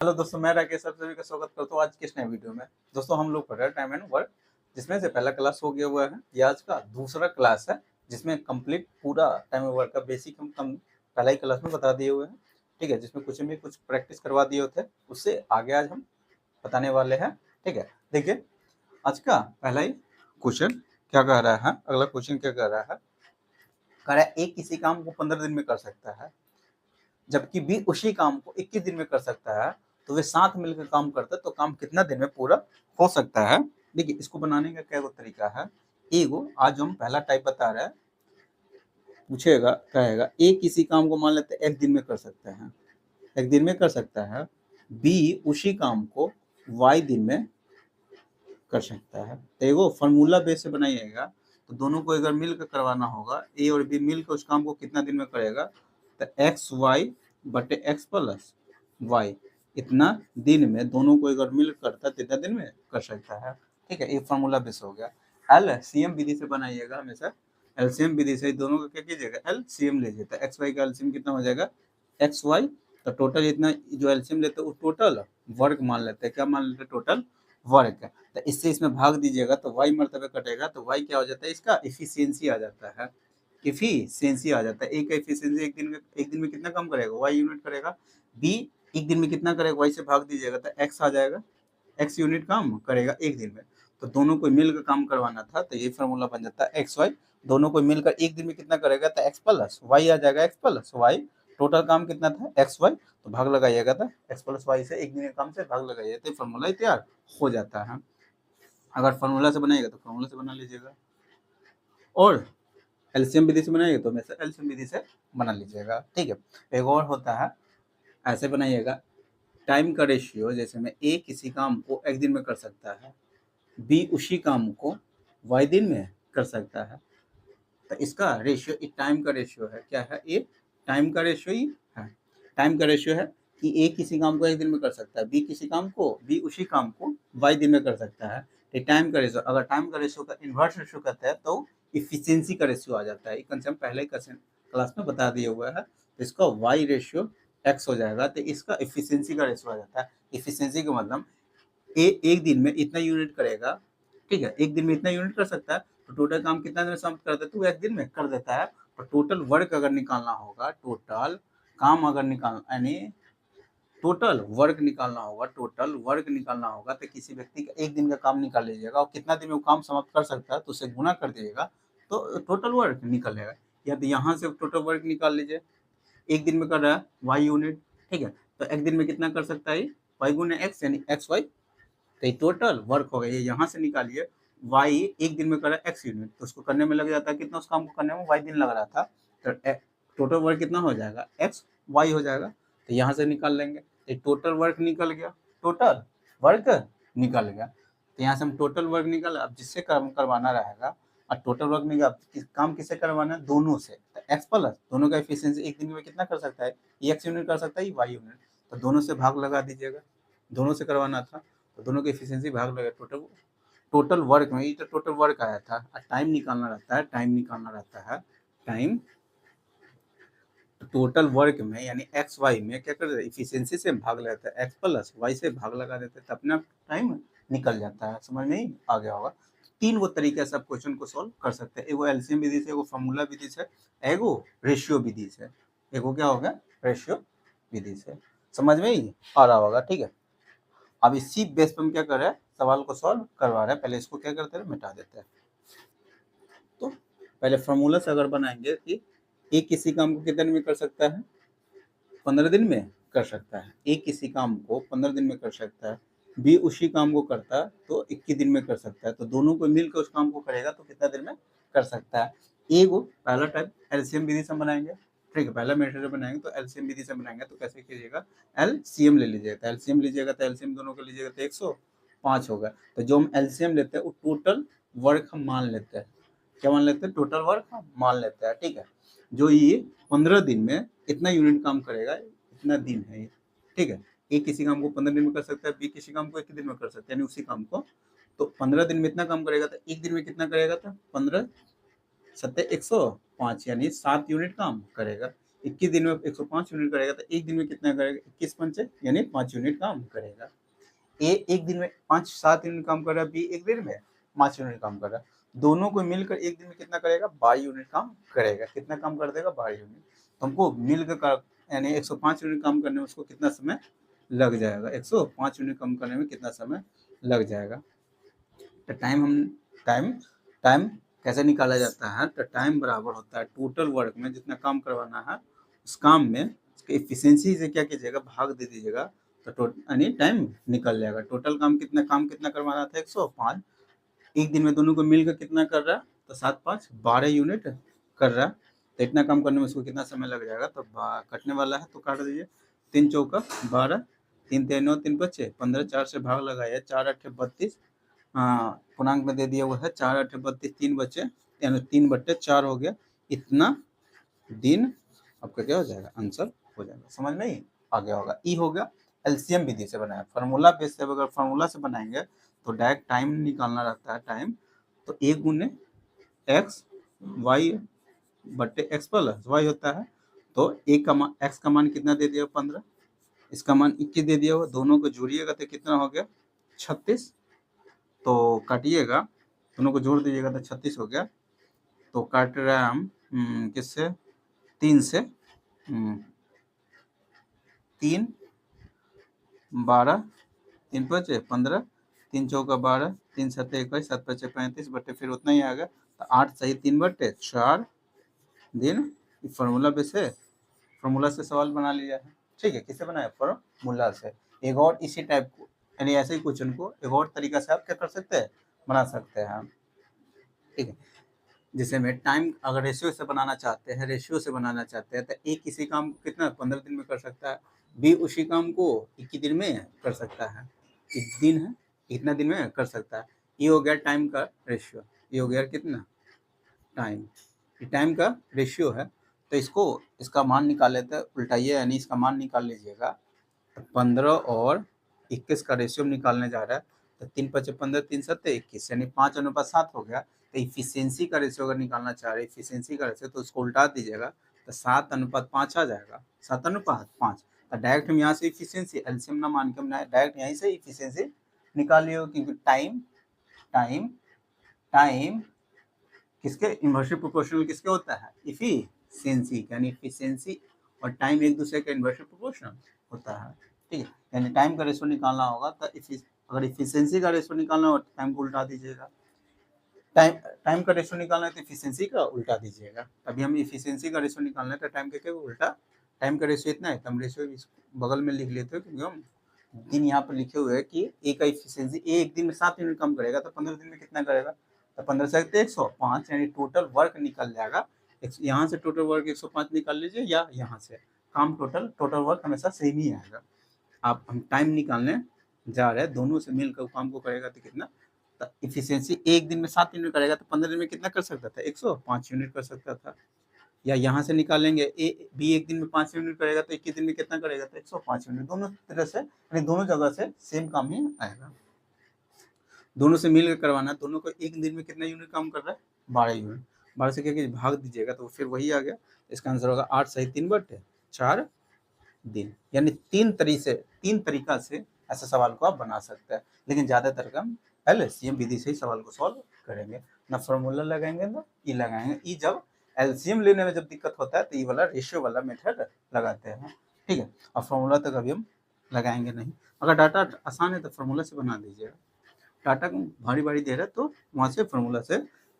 Hello दोस्तों, मैं राकेश आप सभी का स्वागत करता हूँ आज की इस नए वीडियो में। दोस्तों हम लोग पढ़ रहे हैं टाइम एंड वर्क, जिसमें से पहला क्लास हो गया हुआ है। ये आज का दूसरा क्लास है, जिसमें कंप्लीट पूरा टाइम एंड वर्क का बेसिक हम पहला ही क्लास में बता दिए हुए हैं। ठीक है, जिसमें कुछ प्रैक्टिस करवा दिए होते, उससे आगे आज हम बताने वाले हैं। ठीक है, देखिए आज का पहला ही क्वेश्चन क्या कह रहा है। अगला क्वेश्चन क्या कह रहा है, कह रहा है एक किसी काम को 15 दिन में कर सकता है, जबकि बी उसी काम को 21 दिन में कर सकता है। तो वे साथ मिलकर काम करते तो काम कितना दिन में पूरा हो सकता है। देखिए इसको बनाने का क्या तरीका है। एगो आज हम पहला टाइप बता रहे हैं, पूछेगा कहेगा ए किसी काम को मान लेते एक दिन में कर सकता है, एक दिन में कर सकता है। बी उसी काम को वाई दिन में कर सकता है। तो एगो फॉर्मूला बेस से बनाइएगा, तो दोनों को अगर मिलकर करवाना होगा, ए और बी मिलकर उस काम को कितना दिन में करेगा, तो एक्स वाई बटे एक्स प्लस वाई इतना दिन में दोनों को अगर मिल करता है कितना दिन में कर सकता है। ठीक है, ये फॉर्मूला बेस हो गया। एलसीएम विधि से बनाइएगा हमेशा। एलसीएम विधि से दोनों का क्या कीजिएगा, एलसीएम लीजिए। तो एक्स वाई का एलसीएम कितना हो जाएगा, एक्स वाई। तो टोटल इतना जो एलसीएम लेते हैं वो टोटल वर्क मान लेते हैं। क्या मान लेते हैं, टोटल वर्क। तो इससे इसमें भाग दीजिएगा तो वाई मरतबे कटेगा, तो वाई क्या हो जाता है, इसका एफिशिएंसी आ जाता है। एफिशिएंसी आ जाता है। एक एफिशिएंसी एक दिन में कितना काम करेगा, वाई यूनिट करेगा। बी एक दिन में कितना करेगा, वाई से भाग दीजिएगा तो एक्स आ जाएगा, एक्स यूनिट काम करेगा एक दिन में। तो दोनों को मिलकर काम करवाना था, तो ये फॉर्मूला बन जाता है एक्स वाई। दोनों को मिलकर एक दिन में कितना करेगा, तो एक्स प्लस वाई आ जाएगा, एक्स प्लस वाई। टोटल काम कितना था, एक्स वाई। तो भाग लगाइएगा, था एक्स प्लस वाई से एक दिन के काम से भाग लगाइएगा, तो फॉर्मूला तैयार हो जाता है। अगर फॉर्मूला से बनाइएगा तो फॉर्मूला से बना लीजिएगा, और एलसीएम विधि से बनाइएगा तो हमेशा एलसीएम विधि से बना लीजिएगा। ठीक है, एक और होता है, ऐसे बनाइएगा। टाइम का रेशियो, जैसे में ए किसी काम को एक दिन में कर सकता है, बी उसी काम को वाई दिन में कर सकता है। तो इसका रेशियो, एक टाइम का रेशियो है, क्या है, ये टाइम का रेशियो ही है। टाइम का रेशियो है कि ए किसी काम को एक दिन में कर सकता है, बी उसी काम को वाई दिन में कर सकता है। ये टाइम का रेशियो। अगर टाइम का रेशियो का इन्वर्स रेशियो करते हैं तो इफिशियंसी का रेशियो आ जाता है। ये कंसेप्ट पहले क्लास में बता दिया हुआ है। तो इसका वाई रेशियो एक्स हो जाएगा, तो इसका इफिशियंसी का रेशियो आ जाता है। इफिशियंसी का मतलब एक दिन में इतना यूनिट करेगा। ठीक है, एक दिन में इतना यूनिट कर सकता है, तो टोटल काम कितना दिन में समाप्त कर देता है, तो एक दिन में कर देता है। और टोटल वर्क अगर निकालना होगा, टोटल काम अगर निकालना, यानी टोटल वर्क निकालना होगा, टोटल वर्क निकालना होगा, तो किसी व्यक्ति का एक दिन का काम निकाल लीजिएगा और कितना दिन में वो काम समाप्त कर सकता है तो उसे गुना कर दीजिएगा, तो टोटल वर्क निकलेगा। या तो यहाँ से टोटल वर्क निकाल लीजिए, एक दिन में कर रहा है वाई यूनिट। ठीक है, तो एक दिन में कितना कर सकता है, वाई गुना एक्स, यानी एक्स वाई। तो ये टोटल वर्क हो गया। ये यहाँ से निकालिए, वाई एक दिन में करा एक्स यूनिट, तो उसको करने में लग जाता है कितना, उस काम को करने में वाई दिन लग रहा था। तो टोटल वर्क कितना हो जाएगा, एक्स वाई हो जाएगा। तो यहाँ से निकाल लेंगे, तो टोटल वर्क निकल गया, टोटल वर्क निकल गया। तो यहाँ से हम टोटल वर्क निकल, अब जिससे काम करवाना रहेगा, और टोटल वर्क निकल, काम किससे करवाना है, दोनों से। तो एक्स प्लस दोनों का एफिशिएंसी एक दिन में कितना कर सकता है, एक्स यूनिट कर सकता है, वाई यूनिट। तो दोनों से भाग लगा दीजिएगा, दोनों से करवाना था तो दोनों की एफिशिएंसी भाग लगा टोटल। टोटल वर्क में ये तो टोटल वर्क आया था, टाइम निकालना रहता है, टाइम टोटल वर्क में, यानी एक्स वाई में क्या कर देते हैं, इफिशियंसी से भाग लेता है, एक्स प्लस वाई से भाग लगा देते हैं, तो अपना टाइम निकल जाता है। समझ में आ गया होगा। तीन वो तरीके से आप क्वेश्चन को सॉल्व कर सकते हैं, एगो एलसीएम विधि से, एगो फॉर्मूला विधि से, एगो रेशियो विधि से। एगो क्या होगा, रेशियो विधि से। समझ में ही आ रहा होगा। ठीक है, अब इसी बेस पे हम क्या कर रहे हैं, सवाल को सॉल्व करवा रहे हैं। पहले इसको क्या करते हैं, मिटा देते हैं। तो पहले फॉर्मूला से अगर बनाएंगे कि ए किसी काम को कितने दिन में कर सकता है, 15 दिन में कर सकता है। ए किसी काम को 15 दिन में कर सकता है, बी उसी काम को करता है तो 21 दिन में कर सकता है। तो दोनों को मिलकर उस काम को करेगा तो कितना दिन में कर सकता है। एगो पहला टाइप एलसीएम विधि से बनाएंगे। ठीक है, पहला मेथड बनाएंगे तो एलसीएम विधि से बनाएंगे, तो कैसे कीजिएगा, एलसीएम ले लीजिएगा। एलसीएम लीजिएगा तो एलसीएम दोनों को लीजिएगा तो 105 होगा। तो जो हम एलसीएम लेते हैं वो टोटल वर्क हम मान लेते हैं। क्या मान लेते हैं, टोटल वर्क हम मान लेते हैं। ठीक है, जो ये 15 दिन में इतना यूनिट काम करेगा, इतना दिन है ये। ठीक है, ए किसी काम को 15 दिन में कर सकता है, बी किसी काम को एक दिन में कर सकता है, यानी उसी काम को। तो 15 दिन में इतना काम करेगा, तो एक दिन में कितना करेगा, था 15 सत्ते 105, यानी 7 यूनिट काम करेगा। 21 दिन में 105 यूनिट करेगा तो एक दिन में कितना करेगा, 21 पंचे यानी 5 यूनिट काम करेगा। ए एक दिन में 5-7 यूनिट काम कर रहा है, बी एक दिन में 5 यूनिट काम कर रहा है, दोनों को मिलकर एक दिन में कितना करेगा, 22 यूनिट काम करेगा। कितना काम कर देगा, 22 यूनिट। तो हमको मिलकर यानी 105 यूनिट काम करने में उसको कितना समय लग जाएगा, 105 यूनिट काम करने में कितना समय लग जाएगा। तो टाइम कैसे निकाला जाता है, तो टाइम बराबर होता है टोटल वर्क में जितना काम करवाना है उस काम में उसके एफिशिएंसी से क्या कीजिएगा, भाग दे दीजिएगा, तो यानी टाइम निकल जाएगा। टोटल काम कितना करवाना था, 105। एक दिन में दोनों को मिलकर कितना कर रहा है, तो 7-5 12 यूनिट कर रहा है। तो इतना काम करने में उसको कितना समय लग जाएगा, तो कटने वाला है तो काट दीजिए। 3 चौका 12, 3 3 9 3 5 15, 4 से भाग लगाया, 4 8 32, पूर्णांक में दे दिया हुआ है, 4 8 32, 3 बचे यानी 3/4 हो गया। इतना दिन आपका क्या हो जाएगा, आंसर हो जाएगा। समझ में ही आ गया होगा। ई हो गया एलसीएम विधि से बनाया। फार्मूला बेस से अगर फार्मूला से बनाएंगे तो डायरेक्ट टाइम निकालना रहता है। टाइम तो a गुने एक्स वाई बट्टे एक्स प्लस वाई होता है। तो एक्स का मान कितना दे दिया, 15, इसका मान 21 दे दिया हुआ, दोनों को जोड़िएगा तो कितना हो गया, 36। तो काटिएगा, दोनों को जोड़ दीजिएगा तो 36 हो गया। तो काट रहे हैं हम किससे, 3 से, 3 12, 3 5 15, 3 चौका 12, 3 7 21, 7 5 35 बटे फिर उतना ही आ गया। तो 8 सही 3/4 दिन। फार्मूला पे से सवाल बना लिया है। ठीक है, किससे बनाया, फार्मूला से। एक और इसी टाइप को यानी ऐसे ही क्वेश्चन को एक और तरीका से आप क्या कर सकते हैं, बना सकते हैं। ठीक है, जिसे में टाइम अगर रेशियो से बनाना चाहते हैं तो एक किसी काम को कितना 15 दिन में कर सकता है, बी उसी काम को 21 दिन में कर सकता है। एक दिन है, कितना दिन में कर सकता है। ये हो गया टाइम का रेशियो, ये हो गया कितना टाइम, ये टाइम का रेशियो है। तो इसका मान निकाल लेते हैं, उल्टाइए यानी इसका मान निकाल लीजिएगा। 15 और 21 का रेशियो निकालने जा रहा है। तो 3 5 15, 3 7 21 यानी 5:7 हो गया। तो इफिशियंसी का रेशियो अगर निकालना चाह रहे इफिशियंसी का रेशियो, तो उसको उल्टा दीजिएगा तो 7:5 आ जाएगा, 7:5। तो डायरेक्ट हम यहाँ से इफिशियंसी एलसीएम ना मान के हम डायरेक्ट यहीं से इफिशियंसी निकाल लियो, क्योंकि टाइम किसके इन्वर्सली प्रोपोर्शनल किसके होता है, इफिशियंसी, यानी इफिशियंसी और टाइम एक दूसरे का इन्वर्सली प्रोपोर्शनल होता है। ठीक है, यानी टाइम का रेशियो निकालना होगा तो अगर इफिशियंसी का रेशियो निकालना हो तो टाइम को उल्टा दीजिएगा, टाइम का रेशियो निकालना है तो इफिशियंसी का उल्टा दीजिएगा। अभी हम इफिशियंसी का रेशियो निकालना है तो टाइम के उल्टा, टाइम का रेशियो इतना है तो हम रेशियो बगल में लिख लेते हो, क्योंकि हम दिन यहाँ पर लिखे हुए है कि ए का इफिशियंसी, ए एक दिन में 7 यूनिट कम करेगा तो 15 दिन में कितना करेगा, तो 15 से 105 यानी टोटल वर्क निकल जाएगा। यहाँ से टोटल वर्क 105 निकाल लीजिए या यहाँ से काम टोटल वर्क हमेशा सेम ही आएगा। आप हम टाइम निकालने जा रहे हैं, दोनों से मिलकर काम को करेगा तो कितना, तो इफिशियंसी एक दिन में 7 यूनिट करेगा तो 15 दिन में कितना कर सकता था, 105 यूनिट कर सकता था। या यहाँ से निकालेंगे बी एक दिन में 5 यूनिट करेगा तो 21 दिन में कितना करेगा, तो 105 यूनिट। दोनों तरह से यानी दोनों जगह से सेम काम ही आएगा। दोनों से मिलकर करवाना, दोनों को एक दिन में कितना यूनिट काम कर रहा है, 12 यूनिट। 12 से क्या भाग दीजिएगा तो फिर वही आ गया। इसका आंसर होगा 8 सही 3/4 दिन। यानी तीन तरीका से ऐसे सवाल को आप बना सकते हैं, लेकिन ज़्यादातर हम एलसीएम विधि से ही सवाल को सॉल्व करेंगे, ना फॉर्मूला लगाएंगे ना ई लगाएंगे। ई जब एलसीएम लेने में जब दिक्कत होता है तो ये वाला रेशियो वाला मेथड लगाते हैं। ठीक है, और फॉर्मूला तो कभी हम लगाएंगे नहीं। अगर डाटा आसान है तो फॉर्मूला से बना दीजिएगा, डाटा भारी भारी दे रहा है तो वहाँ से फॉर्मूला से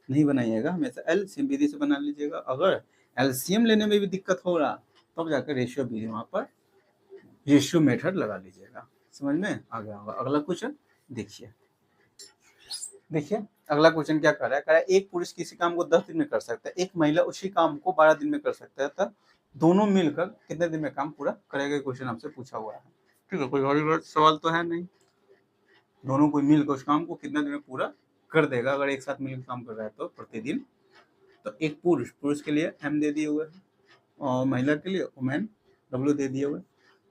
नहीं बनाइएगा, हमेशा एलसीएम विधि से बना लीजिएगा। अगर एलसीएम लेने में भी दिक्कत हो रहा तब जाकर रेशियो विधि वहाँ पर रेशियो मेथड लगा लीजिएगा। समझ में आ गया होगा। अगला क्वेश्चन देखिए अगला क्वेश्चन क्या कर रहा है, एक पुरुष किसी काम को 10 दिन में कर सकता है, एक महिला उसी काम को 12 दिन में कर सकता है, तब दोनों मिलकर कितने दिन में काम पूरा करेगा। क्वेश्चन आपसे पूछा हुआ है। ठीक है, कोई और सवाल तो है नहीं। दोनों को मिलकर उस काम को कितने दिन में पूरा कर देगा अगर एक साथ मिलकर काम कर रहा है तो प्रतिदिन। तो एक पुरुष के लिए एम दे दिए हुए है और महिला के लिए वुमेन डब्ल्यू दे दिए हुए।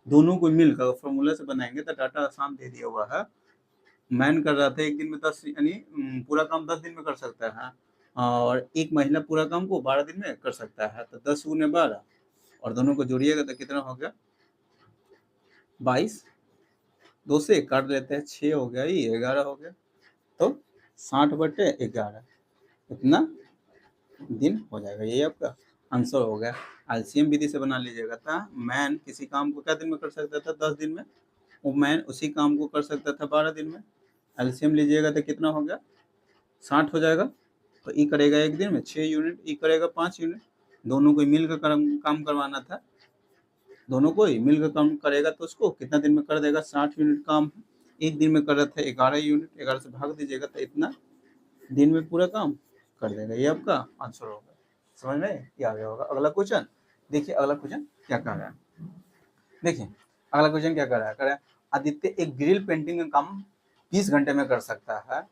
दोनों को मिलकर फॉर्मूला से बनाएंगे तो डाटा आसान दे दिया हुआ है। मैन कर रहा था एक दिन में 10 यानी पूरा काम 10 दिन में कर सकता है, और एक महिला पूरा काम को 12 दिन में कर सकता है। तो 10 × 12 और दोनों को जोड़िएगा तो कितना हो गया 22, 2 से 1 काट लेते हैं, 6 हो गया, ये 11 हो गया, तो 60/11 इतना दिन हो जाएगा। ये आपका आंसर हो गया। एलसीएम विधि से बना लीजिएगा था। मैन किसी काम को क्या दिन में कर सकता था 10 दिन में, वो मैन उसी काम को कर सकता था 12 दिन में। एलसीएम लीजिएगा तो कितना हो गया 60 हो जाएगा। तो ई करेगा 1 दिन में 6 यूनिट, ई करेगा 5 यूनिट, दोनों को मिलकर काम करवाना था, दोनों को ही मिलकर काम करेगा तो उसको कितना दिन में कर देगा 60 यूनिट काम। 1 दिन में कर रहा था 11 यूनिट, 11 से भाग दीजिएगा तो इतना दिन में पूरा काम कर देगा। ये आपका आंसर होगा। समझ में ये आ गया होगा। अगला क्वेश्चन देखिए, अगला क्वेश्चन क्या कह रहा है, देखिए अगला क्वेश्चन क्या कर रहा है, आदित्य एक ग्रिल पेंटिंग का काम 20 घंटे में कर सकता है,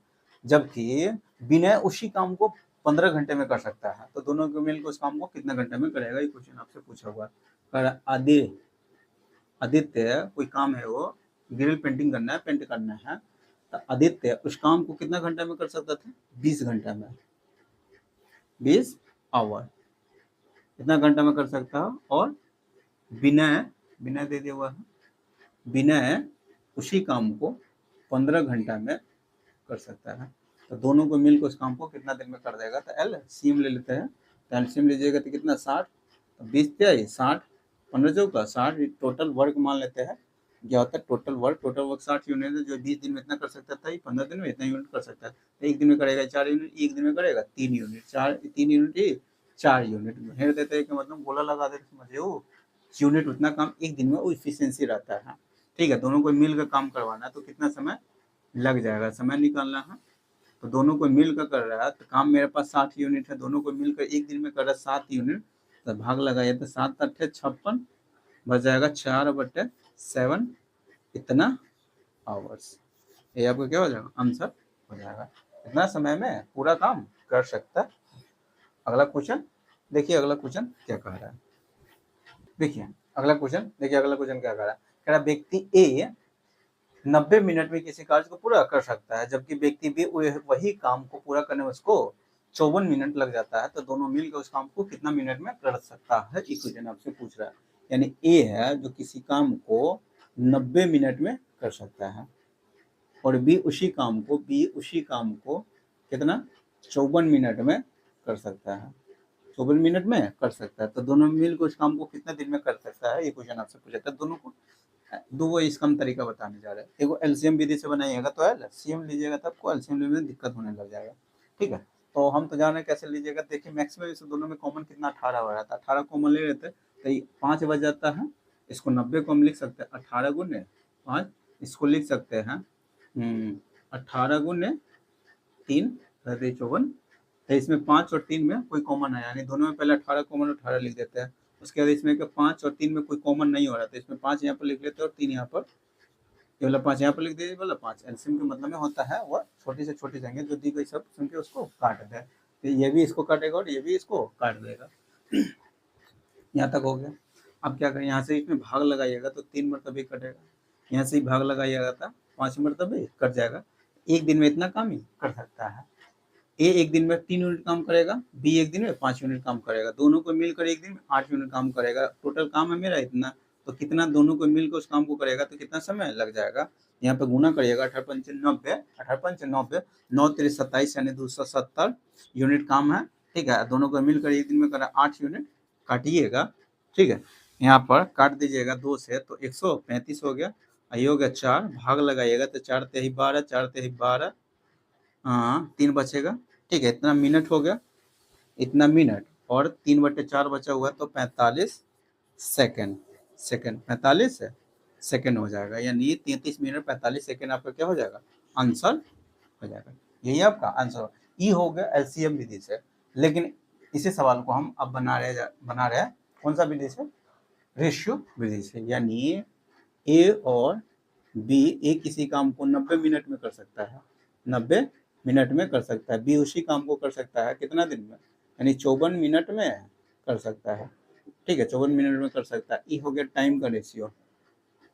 जबकि विनय उसी काम को 15 घंटे में कर सकता है, तो दोनों को मिलकर उस काम को कितना घंटे में करेगा। ये क्वेश्चन आपसे पूछा हुआ है। आदित्य कोई काम है, वो ग्रिल पेंटिंग करना है, पेंट करना है, तो आदित्य उस काम को कितना घंटे में कर सकता था 20 घंटे में, 20 आवर इतना घंटा में कर सकता है। और विनय दे दिया हुआ है, विनय उसी काम को 15 घंटा में कर सकता है, तो दोनों को मिलकर उस काम को कितना दिन में कर देगा। तो एलसीएम ले लेते हैं, तो एलसीएम लीजिएगा तो कितना 60, तो 20 क्या है 60, 15 चौका 60, टोटल वर्क मान लेते हैं क्या होता है टोटल वर्क 60 यूनिट है, जो 20 दिन में इतना कर सकता था, 15 दिन में इतना यूनिट कर सकता है। तो 1 दिन में करेगा 4 यूनिट, 1 दिन में करेगा 3 यूनिट, 3 यूनिट ही 4 यूनिट में हेर देते हैं कि मतलब गोला लगा देते समझे वो यूनिट, उतना काम 1 दिन में वो इफिशियंसी रहता है। ठीक है, दोनों को मिलकर काम करवाना है तो कितना समय लग जाएगा, समय निकालना है। तो दोनों को मिलकर कर रहा है, तो काम मेरे पास 60 यूनिट है, दोनों को मिलकर 1 दिन में कर रहा है 7 यूनिट, तो भाग लगाइए तो 7 8 56 बच जाएगा 4/7 इतना आवर्स। ये आपको क्या हो जाएगा आंसर हो जाएगा। इतना समय में पूरा काम कर सकता है। अगला क्वेश्चन देखिए, अगला क्वेश्चन क्या कह रहा है, देखिए अगला क्वेश्चन क्या कह रहा है, कह रहा व्यक्ति ए 90 मिनट में किसी कार्य को पूरा कर सकता है, जबकि व्यक्ति बी वही काम को पूरा करने में उसको 54 मिनट लग जाता है, तो दोनों मिलकर उस काम को कितना मिनट में कर सकता है। इक्वेशन आपसे पूछ रहा है, यानी ए है जो किसी काम को 90 मिनट में कर सकता है, और बी उसी काम को कितना 54 मिनट में कर सकता है, 54 मिनट में कर सकता है, तो दोनों मिलकर उस काम को कितना दिन में कर सकता है। ये क्वेश्चन आपसे पूछा था। दोनों को दो इसका हम तरीका बताने जा रहे हैं। एगो एलसीएम विधि से बनाइएगा, तो एलसीएम लीजिएगा तो आपको एलसीएम लेने में दिक्कत होने लग जाएगा। ठीक है, तो हम तो जान रहे हैं कैसे लीजिएगा। देखिए मैक्सिमम इस दोनों में कॉमन कितना 18 हो रहा था, 18 कॉमन ले लेते तो ये 5 बच जाता है। इसको 90 को हम लिख सकते हैं 18 गुने 5, इसको लिख सकते हैं 18 गुने 3 54, तो इसमें 5 और 3 में कोई कॉमन है, यानी दोनों में पहले 18 कॉमन 18 लिख देते हैं। उसके बाद इसमें 5 और 3 में कोई कॉमन नहीं हो रहा, तो इसमें 5 यहाँ पर लिख लेते हैं और 3 यहाँ पर, ये वाला 5 यहाँ पर लिख दीजिए, वाला 5 एलसीएम के मतलब में होता है वह छोटी से छोटी संख्या जो दी गई सब सुन के उसको काट दे, तो ये भी इसको काटेगा और ये भी इसको काट देगा। यहाँ तक हो गया। अब क्या करें, यहाँ से इसमें भाग लगाइएगा तो 3 मरतबे कटेगा, यहाँ से भाग लगाइएगा तो 5 मरतबे कट जाएगा। 1 दिन में इतना काम ही कर सकता है। ए 1 दिन में 3 यूनिट काम करेगा, बी 1 दिन में 5 यूनिट काम करेगा, दोनों को मिलकर 1 दिन में 8 यूनिट काम करेगा। टोटल काम है मेरा इतना, तो कितना दोनों को मिलकर उस काम को करेगा तो कितना समय लग जाएगा। यहाँ पे गुना करिएगा 18 पंचे 90, 18 पंचे 90, 9 3 27 यानी 270 यूनिट काम है। ठीक है, दोनों को मिलकर 1 दिन में करा 8 यूनिट, काटिएगा। ठीक है, यहाँ पर काट दीजिएगा 2 से तो 135 हो गया, ये हो गया 4, भाग लगाइएगा तो 4 तेही 12, 4 तेही 12, हाँ 3 बचेगा। ठीक है, इतना मिनट हो गया, इतना मिनट, और 3/4 बचा हुआ तो 45 सेकेंड, 45 सेकेंड हो जाएगा, यानी 33 मिनट 45 सेकेंड आपका क्या हो जाएगा आंसर हो जाएगा। यही आपका आंसर ई हो गया एलसीएम विधि से। लेकिन इसी सवाल को हम अब बना रहे हैं कौन सा विधि से, रेशियो विधि से, यानी ए और बी, ए किसी काम को 90 मिनट में कर सकता है, 90 मिनट में कर सकता है, बी उसी काम को कर सकता है कितना दिन में, यानी 54 मिनट में कर सकता है। ठीक है, 54 मिनट में कर सकता है। ई हो गया टाइम का रेशियो,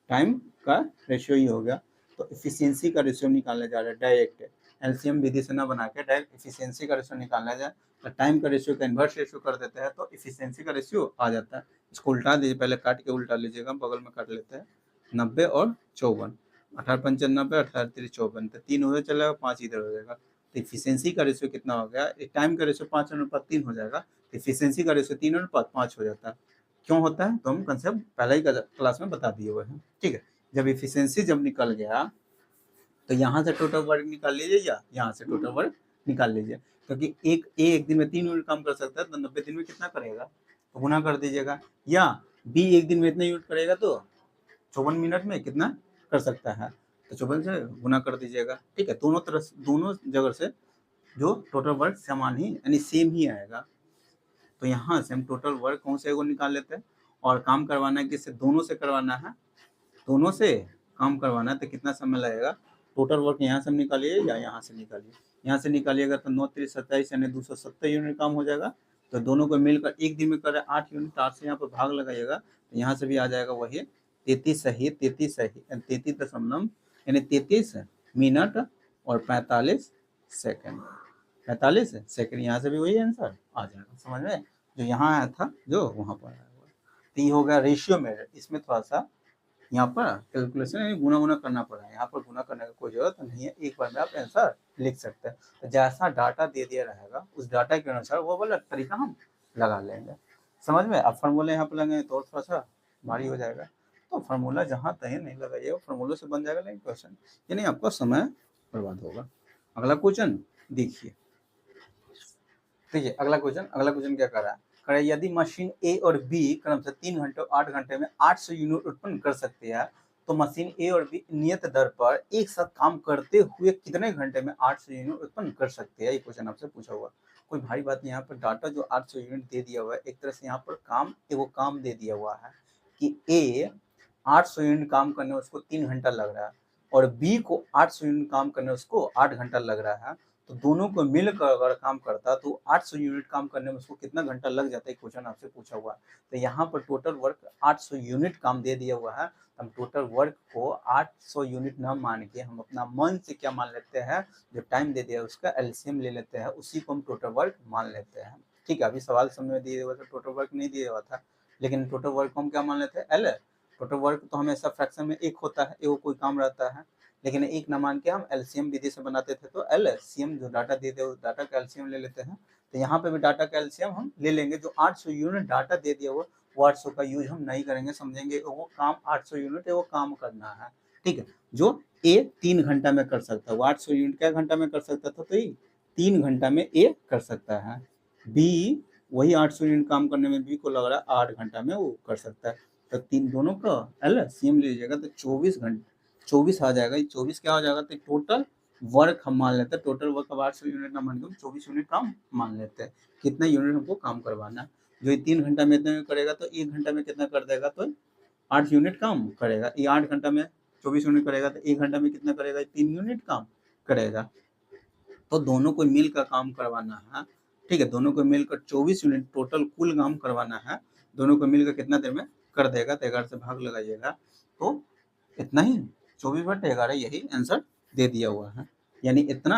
टाइम का रेशियो ही हो गया। तो एफिशिएंसी का रेशियो निकालने जा रहे हैं डायरेक्ट, एलसीएम विधि से ना बना के डायरेक्ट इफिशियंसी का रेशियो निकालना जाए तो टाइम का रेशियो का इन्वर्स रेशियो कर देते हैं तो इफिशियंसी का रेशियो आ जाता है। इसको उल्टा दीजिए, पहले काट के उल्टा लीजिएगा, बगल में काट लेते हैं। 90 और 54, 18×5 = 90, 18×3 = 54, तो 3 उधर चलेगा, 5 इधर हो जाएगा। तो इफिशियंसी का रेशियो कितना हो गया, टाइम का रेशियो 5:3 हो जाएगा, तो इफिशियंसी का रेशियो 3:5 हो जाता है। क्यों होता है तो हम कंसेप्ट पहले ही क्लास में बता दिए हुए हैं, ठीक है। जब इफिशियंसी जब निकल गया तो यहाँ से टोटल वर्क निकाल लीजिए या यहाँ से टोटल वर्क निकाल लीजिए, क्योंकि एक दिन में 3 यूनिट काम कर सकता है तो 90 दिन में कितना करेगा तो गुना कर दीजिएगा, या बी एक दिन में इतना यूनिट करेगा तो 54 मिनट में कितना कर सकता है तो 54 से गुना कर दीजिएगा, ठीक है। दोनों तरफ दोनों जगह से जो टोटल वर्क समान ही यानी सेम ही आएगा। तो यहाँ से हम टोटल वर्क कौन से को निकाल लेते हैं, और काम करवाना है किससे, दोनों से करवाना है, दोनों से काम करवाना है तो कितना समय लगेगा। टोटल वर्क यहाँ से हम निकालिए या यहाँ से निकालिए, यहाँ से निकालिएगा तो 9×3 = 27 यानी 270 यूनिट काम हो जाएगा। तो दोनों को मिलकर एक दिन में करे 8 यूनिट, 8 से यहाँ पर भाग लगाइएगा तो यहाँ से भी आ जाएगा वही 33 यानी 33 मिनट और 45 सेकंड, 45 सेकंड। यहाँ से भी वही आंसर आ जाएगा, समझ में, जो यहाँ आया था जो वहाँ पर आया हुआ। तो ये हो गया रेशियो मेथड। इसमें थोड़ा सा यहाँ पर कैलकुलेशन गुना करना पड़ा है, यहाँ पर गुना करने की कोई जरूरत नहीं है, एक बार में आप आंसर लिख सकते हैं। तो जैसा डाटा दे दिया रहेगा उस डाटा के अनुसार वो वाला तरीका हम लगा लेंगे, समझ में। अब फार्मूला यहाँ पर लगाएंगे तो थोड़ा सा भारी हो जाएगा, तो फार्मूला जहाँ तक नहीं लगाइएगा फार्मूला से बन जाएगा, लेकिन क्वेश्चन यानी आपका समय बर्बाद होगा। अगला क्वेश्चन देखिए, ठीक है। अगला क्वेश्चन क्या कर रहा है, यदि मशीन ए और बी क्रमशः 3 घंटे और 8 घंटे में 800 यूनिट उत्पन्न कर सकती है तो मशीन ए और बी नियत दर पर एक साथ काम करते हुए कितने घंटे में 800 यूनिट उत्पन्न कर सकते हैं। ये क्वेश्चन आपसे पूछा हुआ, कोई भारी बात नहीं। यहाँ पर डाटा जो 800 यूनिट दे दिया हुआ है, एक तरह से यहाँ पर काम दे दिया हुआ है कि ए 800 यूनिट काम करने उसको 3 घंटा लग रहा है और बी को 800 यूनिट काम करने उसको 8 घंटा लग रहा है। तो दोनों को मिलकर अगर काम करता तो 800 यूनिट काम करने में उसको कितना घंटा लग जाता है, क्वेश्चन आपसे पूछा हुआ है। तो यहाँ पर टोटल वर्क 800 यूनिट काम दे दिया हुआ है, हम टोटल वर्क को 800 यूनिट न मान के हम अपना मन से क्या मान लेते हैं, जो टाइम दे दिया है उसका एलसीएम ले लेते हैं, उसी को हम टोटल वर्क मान लेते हैं, ठीक है। अभी सवाल समझ में दिया हुआ था, टोटल वर्क नहीं दिया हुआ था, लेकिन टोटल वर्क को हम क्या मान लेते हैं, एल। टोटल वर्क तो हमेशा फ्रैक्शन में एक होता है, एगो कोई काम रहता है, लेकिन एक न मान के हम एलसीएम विधि से बनाते थे तो एलसीएम जो डाटा दे दे उस डाटा का एलसीएम ले लेते हैं। तो यहाँ पे भी डाटा का एलसीएम हम ले लेंगे, जो 800 यूनिट डाटा दे दिया वो 800 का यूज हम नहीं करेंगे, समझेंगे वो काम 800 यूनिट है वो काम करना है, ठीक है। जो ए 3 घंटा में कर सकता है, वो 800 यूनिट क्या घंटा में कर सकता था, तो ये 3 घंटा में ए कर सकता है। बी वही 800 यूनिट काम करने में बी को लग रहा है 8 घंटा में वो कर सकता है। तो तीन दोनों का एलसीएम ले लीजिएगा तो 24 आ जाएगा। 24 क्या हो जाएगा, तो टोटल वर्क हम मान लेते हैं, टोटल वर्क अब 800 यूनिट ना मान के 24 यूनिट काम मान लेते हैं। कितना यूनिट हमको काम करवाना है, जो ये 3 घंटा में इतने में करेगा तो 1 घंटा में कितना कर देगा, तो 8 यूनिट काम करेगा। ये 8 घंटा में 24 यूनिट करेगा तो 1 घंटा में कितना करेगा, 3 यूनिट काम करेगा। तो दोनों को मिलकर काम करवाना है, ठीक है। दोनों को मिलकर 24 यूनिट टोटल कुल काम करवाना है, दोनों को मिलकर कितना देर में कर देगा, तो 11 से भाग लगाइएगा तो इतना ही, 24/11 यही आंसर दे दिया हुआ है, यानी इतना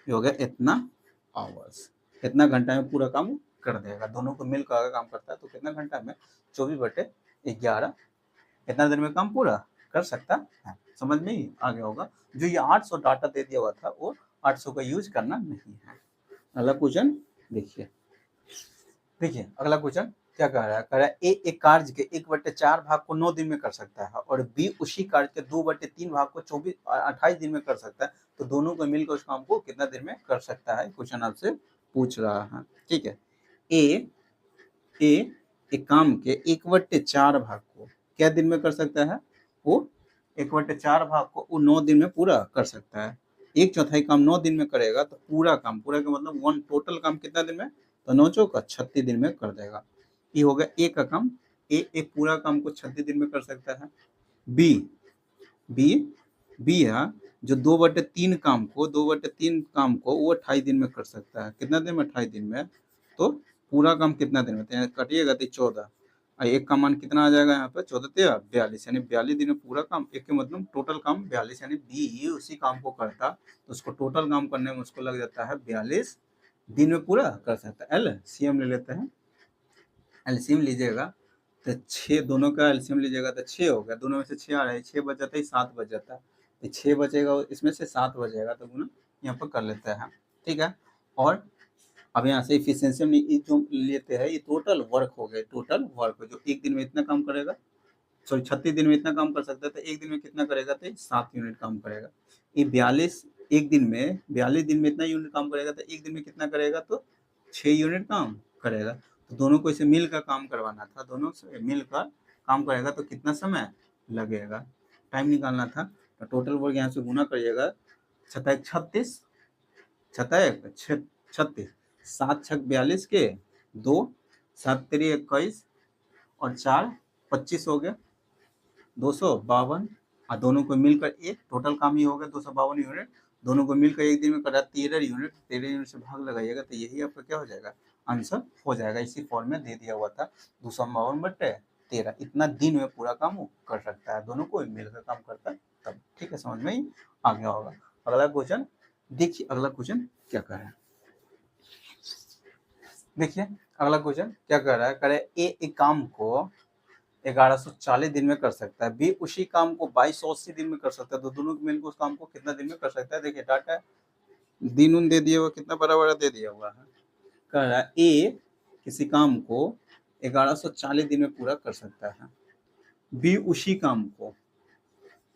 हो गया, इतना आवर्स, इतना घंटा में पूरा काम कर देगा। दोनों को मिलकर अगर काम करता है तो कितना घंटा में, 24/11 इतना देर में काम पूरा कर सकता है। समझ में ही आ गया होगा। जो ये 800 डाटा दे दिया हुआ था वो 800 का यूज करना नहीं है। अगला क्वेश्चन देखिए, अगला क्वेश्चन क्या कह रहा है, ए एक कार्य के 1/4 भाग को 9 दिन में कर सकता है और बी उसी कार्य के 2/3 भाग को 28 दिन में कर सकता है, तो दोनों को मिलकर उस काम को कितना देर में कर सकता है, क्वेश्चन आपसे पूछ रहा है, ठीक है। ए एक काम के 1/4 भाग को क्या दिन में कर सकता है, वो 1/4 भाग को वो 9 दिन में पूरा कर सकता है। 1/4 काम 9 दिन में करेगा तो पूरा का मतलब 1 टोटल काम कितना दिन में, तो 9 चौका 36 दिन में कर देगा। ये हो गया ए का काम, ए एक पूरा काम को 36 दिन में कर सकता है। बी है जो 2/3 काम को वो 28 दिन में कर सकता है। कितना दिन में, 28 दिन में। तो पूरा काम कितना दिन में, कटिएगा तो 14, और एक का मान कितना आ जाएगा यहाँ पे 14×42 यानी 42 दिन में पूरा काम। एक के मतलब टोटल काम 42 यानी बी उसी काम को करता तो उसको टोटल काम करने में उसको लग जाता है 42 दिन में पूरा कर सकता है। एलसीएम ले लेते हैं, एलसीएम लीजिएगा तो 6, दोनों का एलसीएम लीजिएगा तो 6 हो गया, दोनों में से 6 आ रहा है, 6 बच जाता है, 7 बच जाता है, तो 6 बचेगा इसमें से 7 बचेगा तो गुना यहाँ पर कर लेते हैं। ठीक है, और अब यहाँ से इफिशियंसी में ये जो लेते हैं ये टोटल वर्क हो गया, टोटल वर्क जो एक दिन में इतना काम करेगा, सॉरी 36 दिन में इतना काम कर सकता है तो एक दिन में कितना करेगा तो 7 यूनिट काम करेगा। ये 42 एक दिन में 42 दिन में इतना यूनिट काम करेगा तो एक दिन में कितना करेगा तो 6 यूनिट काम करेगा। तो दोनों को इसे मिलकर काम करवाना था, दोनों से मिलकर काम करेगा तो कितना समय लगेगा, टाइम निकालना था। तो टोटल वर्क यहाँ से गुना करिएगा, 36 36 7 छक 42 के 2 7 3 21 और 4 25 हो गया 252, और दोनों को मिलकर एक टोटल काम ही हो गया 252 यूनिट। दोनों को मिलकर एक दिन में करा 13 यूनिट, 13 यूनिट से भाग लगाइएगा तो यही आपका क्या हो जाएगा, आंसर हो जाएगा। इसी फॉर्म में दे दिया हुआ था 252/13, इतना दिन में पूरा काम वो कर सकता है, दोनों को मिलकर काम करता है तब। ठीक है, समझ में ही आ गया होगा। अगला क्वेश्चन देखिए, अगला क्वेश्चन क्या कह रहा है, देखिए अगला क्वेश्चन क्या कह रहा है, कह रहा है ए एक काम को 1140 दिन में कर सकता है, बी उसी काम को 2280 दिन में कर सकता है, तो दोनों मिलकर उस काम को कितना दिन में कर सकता है। देखिए डाटा दिन उन दे दिया हुआ, कितना बड़ा बड़ा दे दिया हुआ है। कह रहा है ए किसी काम को 1140 दिन में पूरा कर सकता है, बी उसी काम को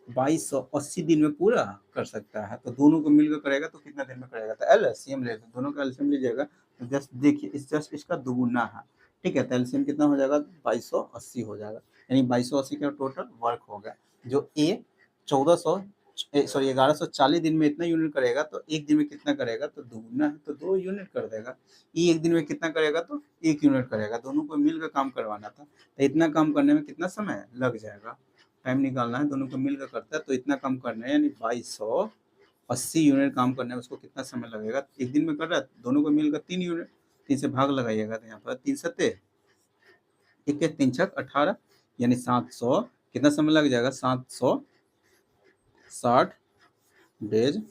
2280 दिन में पूरा कर सकता है, तो दोनों को मिलकर करेगा तो कितना दिन में करेगा। तो एलसीएम ले, दोनों का एलसीएम लीजिएगा तो जस्ट देखिए जस्ट इसका दुगुना है। ठीक है, तो एलसीएम कितना हो जाएगा 2280 हो जाएगा, यानी 2280 का टोटल वर्क हो गया। जो ए 1140 दिन में इतना यूनिट करेगा तो एक दिन में कितना करेगा, तो दुगुना है तो 2 यूनिट कर देगा। ई एक दिन में कितना करेगा तो 1 यूनिट करेगा, दोनों को मिलकर काम करवाना था, तो इतना काम करने में कितना समय लग जाएगा, टाइम निकालना है, दोनों को मिलकर करता है तो इतना काम करना है, यानी 2280 यूनिट काम करने में उसको कितना समय लगेगा। एक दिन में कर रहा है, दोनों को मिलकर 3 यूनिट, 3 से भाग लगाइएगा तो यहाँ पर 3 सत्ते 3 छक 18 यानी 700, कितना समय लग जाएगा 760 डेज,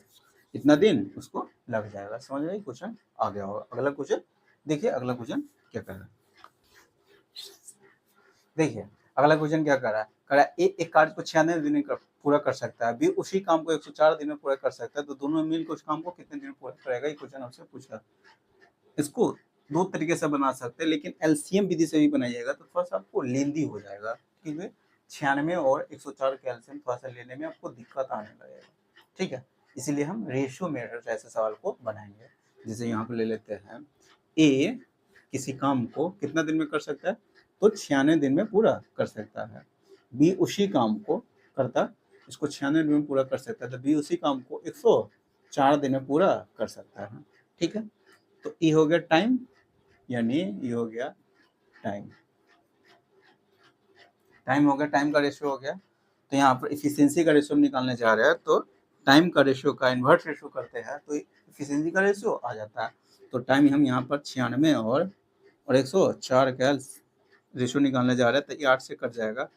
इतना दिन उसको लग जाएगा। समझ में क्वेश्चन आ गया होगा। अगला क्वेश्चन देखिए, अगला क्वेश्चन क्या कर रहा है, देखिए अगला क्वेश्चन क्या कर रहा है, कह रहा है एक कार्य को 96 दिन में पूरा कर सकता है, बी उसी काम को 104 दिन में पूरा कर सकता है, तो दोनों मिलकर उस काम को कितने दिन में पूरा करेगा। ये क्वेश्चन आपसे पूछा। इसको दो तरीके से बना सकते हैं, लेकिन एलसीएम विधि से भी बनाइएगा तो थोड़ा सा आपको लेंदी हो जाएगा, क्योंकि 96 और 104 के एलसीएम थोड़ा सा लेने में आपको दिक्कत आने लगेगा। ठीक है, इसीलिए हम रेशियो मेथड से ऐसे सवाल को बनाएंगे। जैसे यहाँ पे ले लेते हैं, ए किसी काम को कितना दिन में कर सकता है, तो 96 दिन में पूरा कर सकता है। बी उसी काम को करता, इसको 96 दिन में पूरा कर सकता है, तो बी उसी काम को 104 दिन में पूरा कर सकता है। ठीक है, तो ये हो गया टाइम, यानी ये हो गया टाइम, टाइम हो गया, टाइम का रेशियो हो गया। तो यहाँ पर इफिशियंसी का रेशियो निकालने जा रहे हैं, तो टाइम का रेशियो का इन्वर्स रेशियो करते हैं तो इफिशियंसी का रेशियो आ जाता है। तो टाइम हम यहाँ पर 96 और 104 का रेशियो निकालने जा रहे हैं, तो ये 8 से कट जाएगा,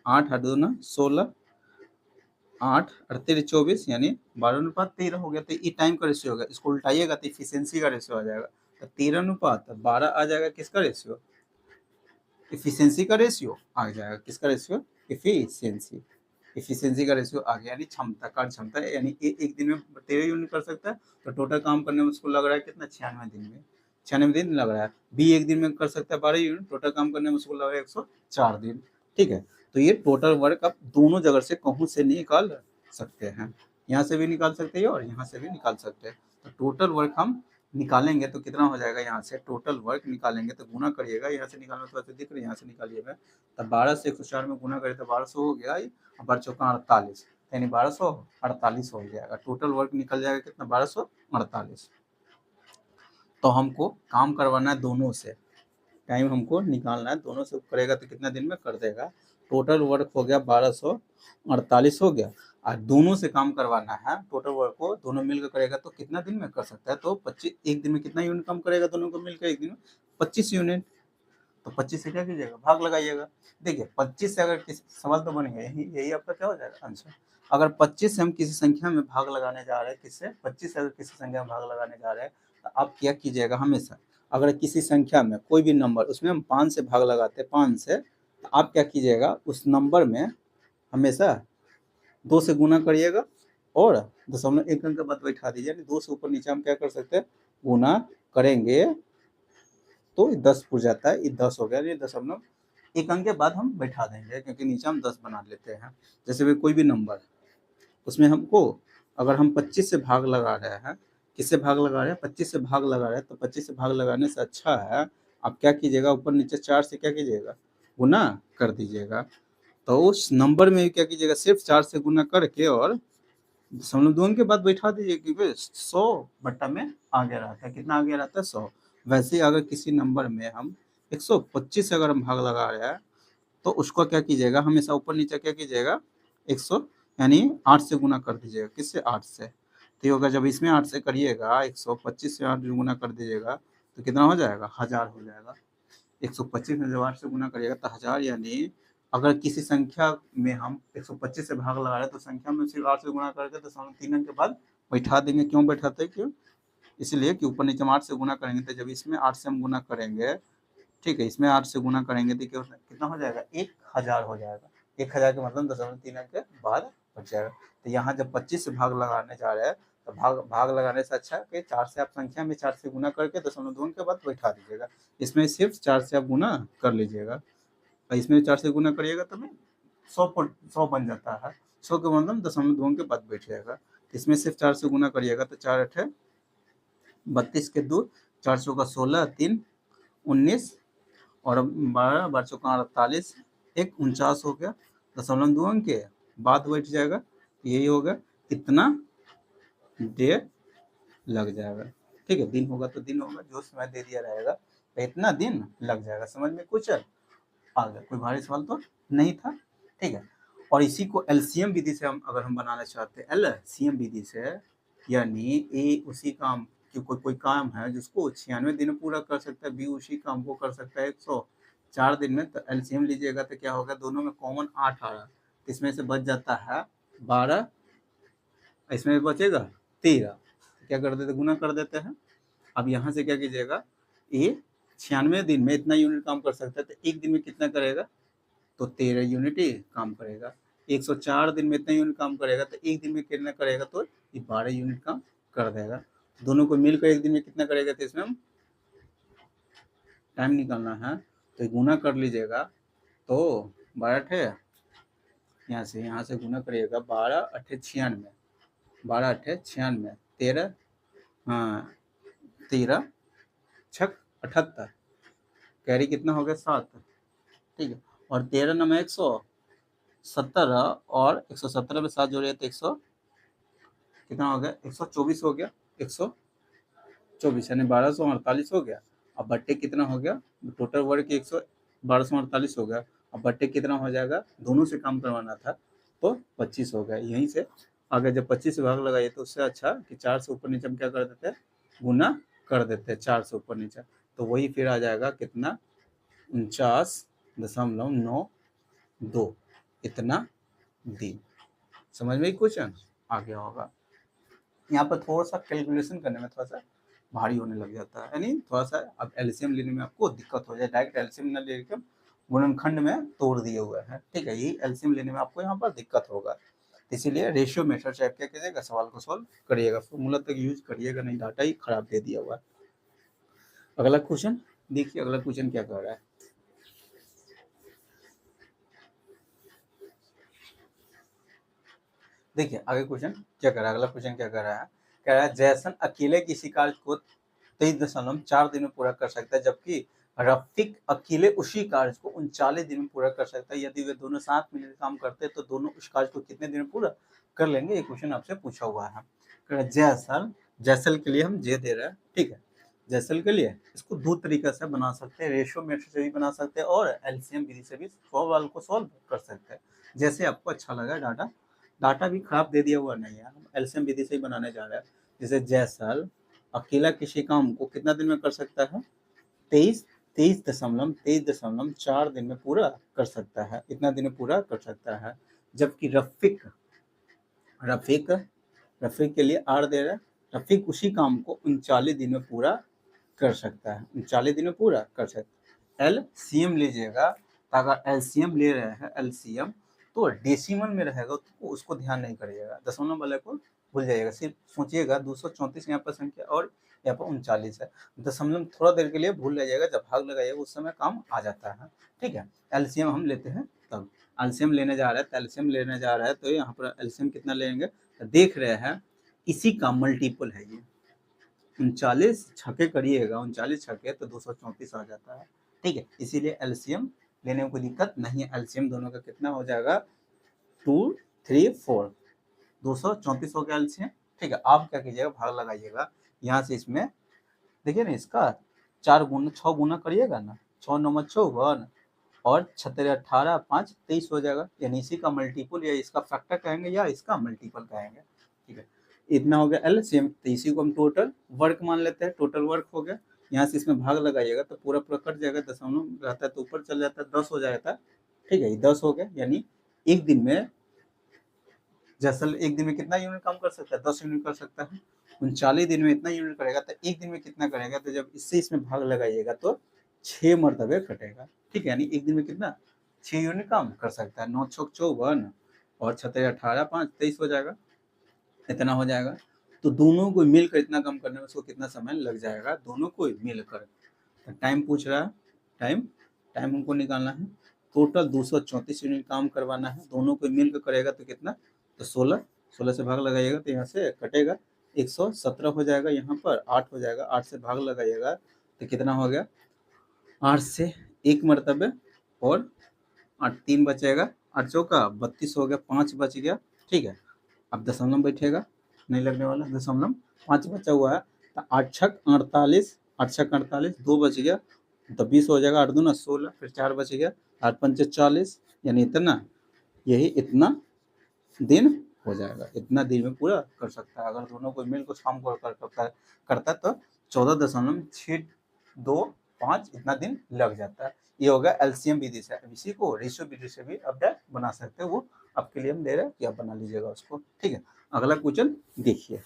8 8 2 16, 8 38 24 यानी 12:13 हो गया। तो ये टाइम का रेशियो हो गया, इसको उल्टाइएगा तो इफिशियंसी का रेशियो आ जाएगा, तो 13:12 आ जाएगा, किसका रेशियो, इफिशियंसी का रेशियो आ जाएगा, किसका रेशियो, इफिशियंसी, इफिशियंसी का रेशियो आ गया, यानी क्षमता, कार्य क्षमता, यानी एक दिन में 13 यूनिट कर सकता है, तो टोटल काम करने में उसको लग रहा है कितना, 96 दिन में, 96 दिन लग रहा है। बी एक दिन में कर सकता है 12 यूनिट, टोटल काम करने में उसको लग रहा है 104 दिन। ठीक है, तो ये टोटल वर्क आप दोनों जगह से कहूँ से निकाल सकते हैं, यहाँ से भी निकाल सकते हैं और यहाँ से भी निकाल सकते हैं। तो टोटल वर्क हम निकालेंगे तो कितना हो जाएगा, यहाँ से टोटल वर्क निकालेंगे तो गुना करिएगा, यहाँ से निकालना थोड़ा सा दिख रहा है, यहाँ से निकालिएगा, तो 12 से 104 में गुना करें तो 1200 हो गया, 12×4 = 48, यानी 1248 हो जाएगा, टोटल वर्क निकल जाएगा कितना, 1248। तो हमको काम करवाना है दोनों से, टाइम हमको निकालना है, दोनों से करेगा तो कितना दिन में कर देगा। टोटल वर्क हो गया 1248 हो गया, और दोनों से काम करवाना है, टोटल वर्क को दोनों मिलकर करेगा तो कितना दिन में कर सकता है, तो 25, एक दिन में कितना यूनिट काम करेगा दोनों को मिलकर, एक दिन में 25 यूनिट। तो 25 से क्या कीजिएगा, भाग लगाइएगा। देखिए 25 से अगर किसी सवाल तो बन गया, यही आपका क्या हो जाएगा आंसर। अगर 25 से हम किसी संख्या में भाग लगाने जा रहे हैं, किससे 25 से अगर किसी संख्या में भाग लगाने जा रहे हैं, तो आप क्या कीजिएगा, हमेशा अगर किसी संख्या में कोई भी नंबर उसमें हम 5 से भाग लगाते हैं, 5 से, तो आप क्या कीजिएगा, उस नंबर में हमेशा 2 से गुना करिएगा और 0.1 अंक के बाद बैठा दीजिए। यानी 2 से ऊपर नीचे हम क्या कर सकते हैं, गुना करेंगे तो 10 उड़ जाता है, ये 10 हो गया। ये 1 अंक के बाद हम बैठा देंगे, क्योंकि नीचे हम 10 बना लेते हैं। जैसे भी कोई भी नंबर उसमें हमको अगर हम 25 से भाग लगा रहे हैं, किससे भाग लगा रहे हैं, 25 से भाग लगा रहे हैं, तो 25 से भाग लगाने से अच्छा है आप क्या कीजिएगा, ऊपर नीचे 4 से क्या कीजिएगा, गुना कर दीजिएगा। तो उस नंबर में क्या कीजिएगा, सिर्फ 4 से गुना करके और 2 के बाद बैठा दीजिए, क्योंकि 100 बट्टा में आगे रहता है। कितना आगे रहता है, 100। वैसे ही अगर किसी नंबर में हम 125 से अगर हम भाग लगा रहे हैं, तो उसको क्या कीजिएगा, हमेशा ऊपर नीचे क्या कीजिएगा, 100 यानी 8 से गुना कर दीजिएगा। किससे, 8 से। तो ये होगा, जब इसमें 8 से करिएगा, 125 से 8 गुना कर दीजिएगा, तो कितना हो जाएगा, 1000 हो जाएगा। 125 में जब 8 से गुना करिएगा तो 1000। यानी अगर किसी संख्या में हम 125 से भाग लगा रहे हैं, तो संख्या में सिर्फ 8 से गुना करके तो 3 अंक के बाद बैठा देंगे। क्यों बैठाते हैं, क्यों, इसलिए कि ऊपर नीचे हम 8 से गुना करेंगे, तो जब इसमें 8 से हम गुना करेंगे, ठीक है, इसमें 8 से गुना करेंगे तो कितना हो जाएगा, 1000 हो जाएगा। 1000 के मतलब 0.3 अंक के बाद बच जाएगा। तो यहाँ जब 25 से भाग लगाने जा रहे हैं, तो भाग लगाने से अच्छा है कि 4 से आप संख्या में 4 से गुना करके 0.2 के बाद बैठा दीजिएगा। इसमें सिर्फ 4 से आप गुना कर लीजिएगा, और इसमें 4 से गुना करिएगा तो 100 बन जाता है। 100 के मतलब 0.2 के बाद बैठ जाएगा। इसमें सिर्फ 4 से गुना करिएगा तो 4 8 32 के 2, 400 का 16, 3 19 और 12 12 चौका 48, 1 49 हो गया। 0.2 अंक के बाद बैठ जाएगा। यही होगा, इतना देर लग जाएगा। ठीक है, दिन होगा तो दिन होगा, जो समय दे दिया रहेगा तो इतना दिन लग जाएगा। समझ में कुछ आ गया, कोई भारी सवाल तो नहीं था। ठीक है, और इसी को एलसीएम विधि से हम अगर हम बनाना चाहते हैं, एलसीएम विधि से, यानी ए उसी काम कि कोई काम है जिसको 96 दिन में पूरा कर सकता है, बी उसी काम को कर सकता है 104 दिन में, तो एलसीएम लीजिएगा तो क्या होगा, दोनों में कॉमन 8 आ रहा है, इसमें से बच जाता है 12, इसमें बचेगा 13। क्या कर देते, गुना कर देते हैं। अब यहाँ से क्या कीजिएगा, ए 96 दिन में इतना यूनिट काम कर सकता है, तो एक दिन में कितना करेगा, तो 13 यूनिट ही काम करेगा। 104 दिन में इतना यूनिट काम करेगा, तो एक दिन में कितना करेगा, तो ये 12 यूनिट काम कर देगा। दोनों को मिलकर एक दिन में कितना करेगा, तो इसमें हम टाइम निकालना है, तो गुना कर लीजिएगा। तो 12 थे, यहाँ से गुना करिएगा, 12 8 96, 12 8 96, 13 हाँ 13 छक 78, कैरी कितना हो गया, 7। ठीक है, और 13 नंबर 117, और 117 में 7 जोड़िए तो 100 कितना हो गया, 124 हो गया। 124 यानी 1248 हो गया। अब बट्टे कितना हो गया, टोटल वर्ग की 1248 हो गया। अब बट्टे कितना हो जाएगा, दोनों से काम करवाना था तो 25 हो गया। यहीं से अगर जब 25 से भाग लगाइए तो उससे अच्छा कि 4 से ऊपर नीचे हम क्या कर देते हैं, गुना कर देते हैं 4 से ऊपर नीचे, तो वही फिर आ जाएगा कितना, 49.92 इतना दिन। समझ में क्वेश्चन आ गया होगा। यहाँ पर थोड़ा सा कैलकुलेशन करने में थोड़ा सा भारी होने लग जाता है, यानी थोड़ा सा अब एलसीएम लेने में आपको दिक्कत हो जाए। डायरेक्ट एलसीएम न लेकर गुणनखंड में तोड़ दिए हुए हैं, ठीक है, यही एलसीएम लेने में आपको यहाँ पर दिक्कत होगा। इसीलिए रेशियो मेथड से आप क्या कीजिएगा, सवाल को सॉल्व करिएगा, फॉर्मूला तक यूज करिएगा नहीं, डाटा ही खराब दे दिया हुआ है। अगला क्वेश्चन देखिए, अगला क्वेश्चन क्या कह रहा है। देखिए आगे क्वेश्चन क्या कर रहा है, अगला क्वेश्चन क्या कर रहा है, कह रहा है जैसन अकेले किसी कार्य को 23.4 दिन में पूरा कर सकता है, जबकि रफीक अकेले उसी कार्य को 39 दिन में पूरा कर सकता है। यदि वे दोनों साथ मिलकर काम करते हैं तो दोनों उस कार्य को कितने दिन में पूरा कर लेंगे। ये क्वेश्चन आपसे पूछा हुआ है। जैसल के लिए हम जे दे रहे हैं, ठीक है, जैसल के लिए इसको दो तरीके से बना सकते हैं, रेशियो मेथड से भी बना सकते हैं और एलसीएम विधि से भी सवाल को सॉल्व कर सकते हैं, जैसे आपको अच्छा लगा। डाटा भी खराब दे दिया हुआ नहीं है, हम एलसीएम विधि से ही बनाने जा रहे हैं। जैसे जैसल अकेला किसी काम को कितना दिन में कर सकता है, 23 23.4 दिन में पूरा कर सकता है, इतना दिन में पूरा कर सकता है। जबकि रफीक रफीक रफीक के लिए आर दे रहा है, रफीक उसी काम को 39 दिन में पूरा कर सकता है, 39 दिन में पूरा कर सकता है। एलसीएम लीजिएगा, तो अगर एलसीएम ले रहे हैं एलसीएम तो डेसिमल में रहेगा तो उसको ध्यान नहीं करिएगा, दशमलव वाले को भूल जाइएगा, सिर्फ सोचिएगा 234 यहाँ पर संख्या और यहाँ पर 39 है। दशमलव थोड़ा देर के लिए भूल जाइएगा, जब भाग लगाइएगा उस समय काम आ जाता है। ठीक है, एलसीएम हम लेते हैं तब एलसीएम लेने जा रहे हैं, तो एलसीएम लेने जा रहे हैं तो यहाँ पर एलसीएम कितना लेंगे, तो देख रहे हैं इसी का मल्टीपल है ये 39 छक्के करिएगा, 39 छक्के तो 234 आ जाता है। ठीक है, इसीलिए एलसीएम लेने में कोई दिक्कत नहीं है। एलसीएम दोनों का कितना हो जाएगा 2 3 4 234 हो गया एलसीएम। ठीक है, आप क्या कीजिएगा भाग लगाइएगा यहाँ से, इसमें देखिए ना इसका 6 गुना करिएगा ना, 6 9 54 और 36 18 5 23 हो जाएगा, यानी इसी का मल्टीपल या इसका फैक्टर कहेंगे या इसका मल्टीपल कहेंगे। ठीक है, इतना हो गया एलसीएम, तो इसी को हम टोटल वर्क मान लेते हैं, टोटल वर्क हो गया। यहाँ से इसमें भाग लगाइएगा तो पूरा पूरा कट जाएगा, दशमलव रहता है तो ऊपर चल जाता है, 10 हो जाता है। ठीक है, 10 हो गया, यानी एक दिन में जैसल एक दिन में कितना यूनिट काम कर सकता है, 10 यूनिट कर सकता है। 39 दिन में इतना यूनिट करेगा तो एक दिन में कितना करेगा, तो जब इससे इसमें भाग लगाइएगा तो 6 मरतबे कटेगा। ठीक है, यानी एक दिन में कितना 6 यूनिट काम कर सकता है। 9 छक 54 और 36 18 5 23 हो जाएगा, इतना हो जाएगा। तो दोनों को मिलकर इतना काम करने में उसको कितना समय लग जाएगा, दोनों को मिलकर। तो टाइम पूछ रहा है, टाइम हमको निकालना है, टोटल 234 यूनिट काम करवाना है, दोनों को मिलकर करेगा तो कितना, तो 16 से भाग लगाइएगा तो यहाँ से कटेगा 117 हो जाएगा, यहाँ पर 8 हो जाएगा, 8 से भाग लगाइएगा तो कितना हो गया, 8 से 1 मरतबे और 8 3 बचेगा, 8 चौका 32 हो गया, 5 बच गया। ठीक है, अब दशमलव बैठेगा, नहीं लगने वाला, दशमलव 5 बचा हुआ है, तो 8 छक 48, 8 छक 48, 2 बच गया तो 20 हो जाएगा, 8 दूना 16, फिर 4 बच गया, 8 पंचे 40, यानी इतना, यही इतना दिन हो जाएगा, इतना दिन में पूरा कर सकता है। अगर दोनों को मिलकर काम करता है तो 14.625 इतना दिन लग जाता है। ये होगा एलसीएम विधि से। इसी को रेशियो विधि से भी आप बना सकते हैं, वो आपके लिए हम दे रहे हैं कि आप बना लीजिएगा उसको। ठीक है, अगला क्वेश्चन देखिए,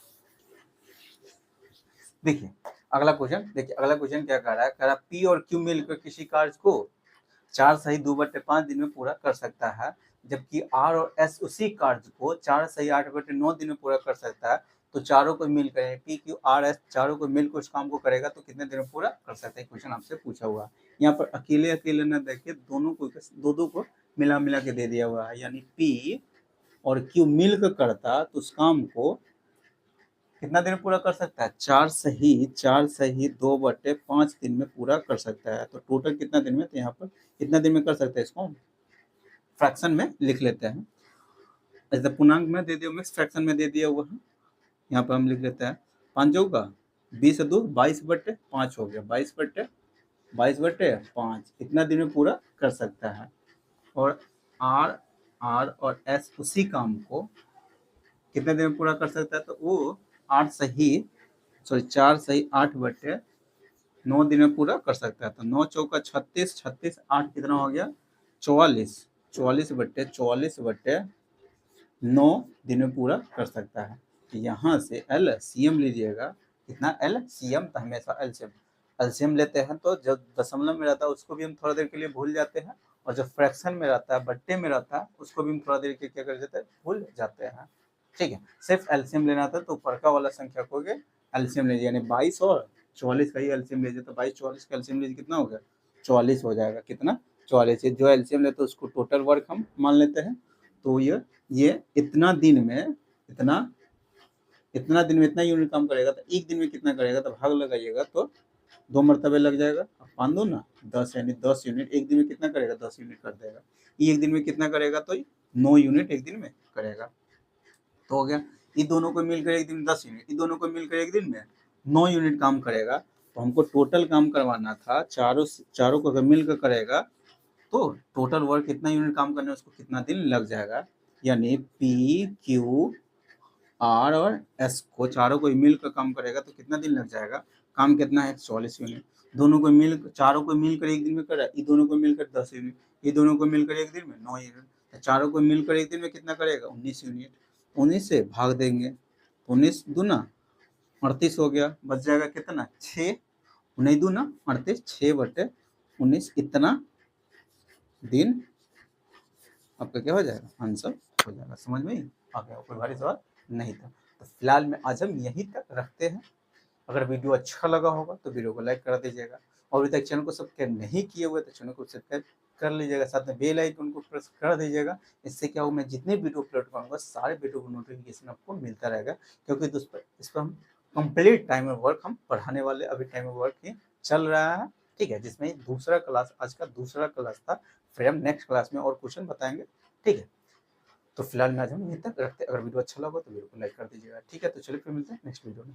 अगला क्वेश्चन क्या कह रहा है, कह रहा पी और क्यू मिलकर किसी कार्य को 4 सही 2/5 दिन में पूरा कर सकता है, जबकि आर और एस उसी कार्य को 4 सही 8/9 दिन में पूरा कर सकता है। तो चारों को मिलकर पी क्यू आर एस चारों को मिलकर उस काम को करेगा तो कितने दिन में पूरा कर सकता है, क्वेश्चन आपसे पूछा हुआ है। यहाँ पर अकेले न देखिए, दोनों को मिला के दे दिया हुआ है, यानी पी और क्यू मिलकर करता तो उस काम को कितना दिन में पूरा कर सकता है, 4 सही 2/5 दिन में पूरा कर सकता है। तो टोटल कितना दिन में, तो यहाँ पर कितना दिन में कर सकते हैं, इसको फ्रैक्शन में लिख लेते हैं। ऐसे पूर्णांक में दे दिया, मिक्स फ्रैक्शन में दे दिया हुआ है, यहाँ पर हम लिख लेते हैं 5 चौका 20 2 22/5 हो गया, 22/5 इतना दिन में पूरा कर सकता है। और आर और एस उसी काम को कितने दिन में पूरा कर सकता है, तो वो 4 सही 8/9 दिन में पूरा कर सकता है। तो 9 चौका 36, 8 कितना हो गया 44, 44/9 दिन में पूरा कर सकता है। तो यहाँ से एलसीएम लीजिएगा, कितना एलसीएम, तो हमेशा एलसीएम लेते हैं तो जब दशमलव में रहता है उसको भी हम थोड़ा देर के लिए भूल जाते हैं, और जब फ्रैक्शन में रहता है, बट्टे में रहता है, उसको भी हम थोड़ा देर के क्या कर देते हैं, भूल जाते हैं। ठीक है, सिर्फ एलसीएम लेना था तो ऊपर का वाला संख्या को एलसीएम लीजिए, यानी 22 और 44 का ही एलसीएम लीजिए, तो 22 44 का एलसीएम लीजिए, कितना हो गया 44 हो जाएगा, कितना 44। जो एलसीएम लेते हैं उसको टोटल वर्क हम मान लेते हैं। तो ये इतना दिन में इतना यूनिट काम करेगा, तो एक दिन में कितना करेगा, तो भाग लगाइएगा तो 2 मरतबे लग जाएगा, 5 2 ना 10, यानी 10 यूनिट एक दिन में कितना करेगा, 10 यूनिट कर देगा। ये एक दिन में कितना करेगा, तो 9 यूनिट एक दिन में करेगा। तो हो गया, ये दोनों को मिलकर एक दिन 10 यूनिट, ये दोनों को मिलकर एक दिन में 9 यूनिट काम करेगा। तो हमको टोटल काम करवाना था, चारों को अगर मिलकर करेगा तो टोटल वर्क कितना यूनिट काम करने में उसको कितना दिन लग जाएगा, यानी पी क्यू आर और एस को चारों को मिलकर काम करेगा तो कितना दिन लग जाएगा, काम कितना है 44 यूनिट। दोनों को मिल चारों को मिलकर एक दिन में करा, ये दोनों को मिलकर 10 यूनिट, ये दोनों को मिलकर एक दिन में 9 यूनिट, तो चारों को मिलकर एक दिन में कितना करेगा 19 यूनिट। 19 से भाग देंगे, 19 दूना 38 हो गया, बच जाएगा कितना 6, 19 दूना 38, 6/19 इतना दिन आपका क्या हो जाएगा, आंसर हो जाएगा। समझ में आ गया, कोई भारी सवाल नहीं था। तो फिलहाल में आज हम यहीं तक रखते हैं। अगर वीडियो अच्छा लगा होगा तो वीडियो को लाइक कर दीजिएगा, और अभी तक चैनल को सब्सक्राइब नहीं किए हुए तो चैनल को सब्सक्राइब कर लीजिएगा, साथ में बेल आइकन को प्रेस कर दीजिएगा। इससे क्या होगा, मैं जितने वीडियो अपलोड करूँगा सारे वीडियो को नोटिफिकेशन आपको मिलता रहेगा, क्योंकि इस पर हम कंप्लीट टाइम वर्क हम पढ़ाने वाले, अभी टाइम वर्क ही चल रहा है, ठीक है, जिसमें दूसरा क्लास, आज का दूसरा क्लास था। फिर हम नेक्स्ट क्लास में और क्वेश्चन बताएंगे, ठीक है। तो फिलहाल में आज हम यहीं तक रखते हैं। अगर वीडियो अच्छा लगा तो वीडियो को लाइक कर दीजिएगा, ठीक है। तो चलिए फिर मिलते हैं नेक्स्ट वीडियो में।